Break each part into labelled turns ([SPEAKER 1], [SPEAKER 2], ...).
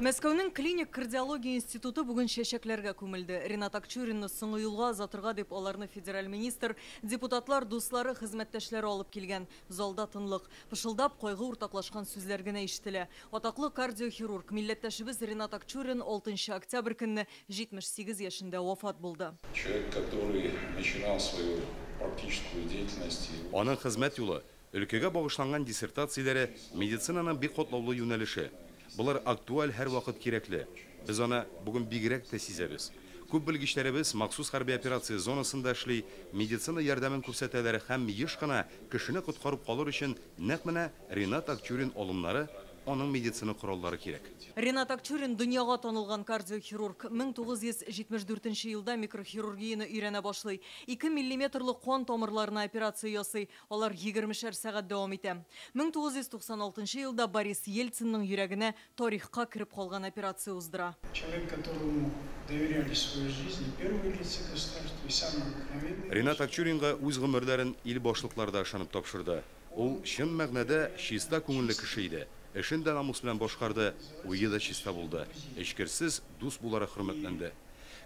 [SPEAKER 1] Мәскәүнең клиник кардиология институты бүген шәшәкләргә күмелде. Ринат Акчуринны соңгы юлга озатырга дип аларны федераль министр, депутатлар, дуслары, хезмәттәшләре алып килгән. Залда тынлык. Пышылдап, кайгы уртаклашкан сүзләр генә ишетелә. Атаклы кардиохирург, милләттәшебез Ринат Акчурин 6 октябрь көнне 78 яшендә вафат булды.
[SPEAKER 2] Человек, который начинал свою практическую деятельность.
[SPEAKER 3] Аның хезмәт юлы, өлкәгә багышланган диссертацияләре, медицинаның бик катлаулы юнәлеше. Булар актуаль һәр вакыт кирәкле. Без аны бүген бигрәк тә сизәбез. Күп белгечләребез махсус хәрби операция зонасында эшли, медицина ярдәмен күрсәтәләр һәм еш кына кешене коткарып калыр өчен нәкъ менә Ринат Акчурин олымнары, аның медицина кораллары кирәк.
[SPEAKER 1] Ринат Акчурин дөньяга танылган кардиохирург. 1974 елда микрохирургияны өйрәнә башлый. 2 миллиметрлы кан тамырларына операция ясый. Алар 20 сәгать дәвам итә. 1996 елда Борис Ельцинның йөрәгенә тарихка кирип калган операция уздыра.
[SPEAKER 4] Человек, которому доверяли свою жизнь, первые лица государства и самые обыкновенные.
[SPEAKER 3] Ринат Акчуринга үз гомерләрен ил башлыкларда ышанып тапшырды. Ул чын мәгънәдә чиста күңелле кеше иде. Эшен дә намус белән башкарды, уйы да чиста булды. Эчкерсез дус булары хөрмәтләнде.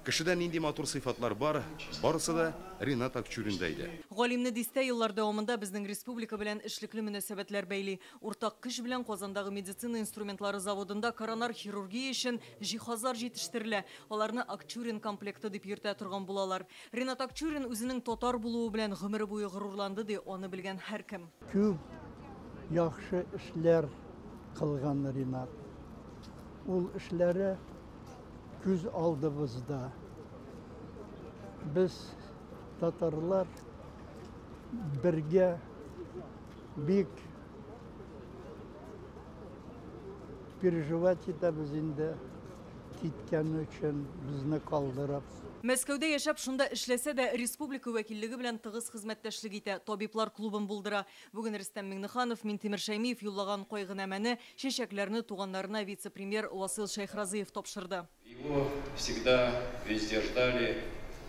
[SPEAKER 3] Кешедә нинди матур сыйфатлар бар, барысы да Ринат Акчуриндә иде.
[SPEAKER 1] Галимне дистә еллар дәвамында безнең республика белән эшлекле мөнәсәбәтләр бәйли. Уртак көч белән Казандагы медицина инструментлары заводында коронар хирургия өчен җиһазлар җитештерелә. Аларны Акчурин комплекты дип йөртә торган булалар. Ринат Акчурин үзенең татар булуы белән гомере буе горурланды ди, аны белгән һәркем.
[SPEAKER 5] Күп яхшы эшләр кылган Ринат. Ул эшләре күз алдыбызда. Без татарлар бергә бик переживать итәбез инде, киткән өчен безне калдырып.
[SPEAKER 1] Мәскәүдә яшәп шунда эшләсә дә республика вәкиллеге белән тыгыз хезмәттәшлек итә. Табиблар клубын булдыра. Бүген Рөстәм Миңнеханов, Минтимер Шәймиев юллаган кайгынамәне, чәчәкләрне туганнарына вице-премьер Васил Шайхразыев тапшырды.
[SPEAKER 2] Его всегда везде ждали.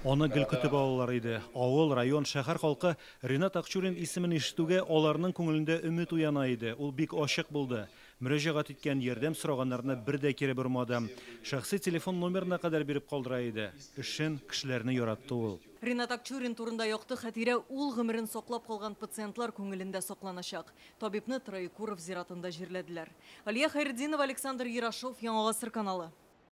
[SPEAKER 6] Аны гел көтеп алалар иде. Авыл, район, шәһәр халкы Ринат Акчурин исемен ишетүгә аларның күңелендә өмет уяна иде. Ул бик ачык булды. Мөрәҗәгать иткән ярдәм сораганнарны бер дә кире бормады. Шәхси телефон номерына кадәр биреп калдыра иде. Эшен, кешеләрне яратты ул.
[SPEAKER 1] Ринат Акчурин турында якты хәтирә ул гомерен саклап калган пациентлар күңелендә сакланачак. Табибны Троекуров зиратында җирләделәр. Алия Хәйретдинова, Александр Ярашов, Яңа Гасыр каналы.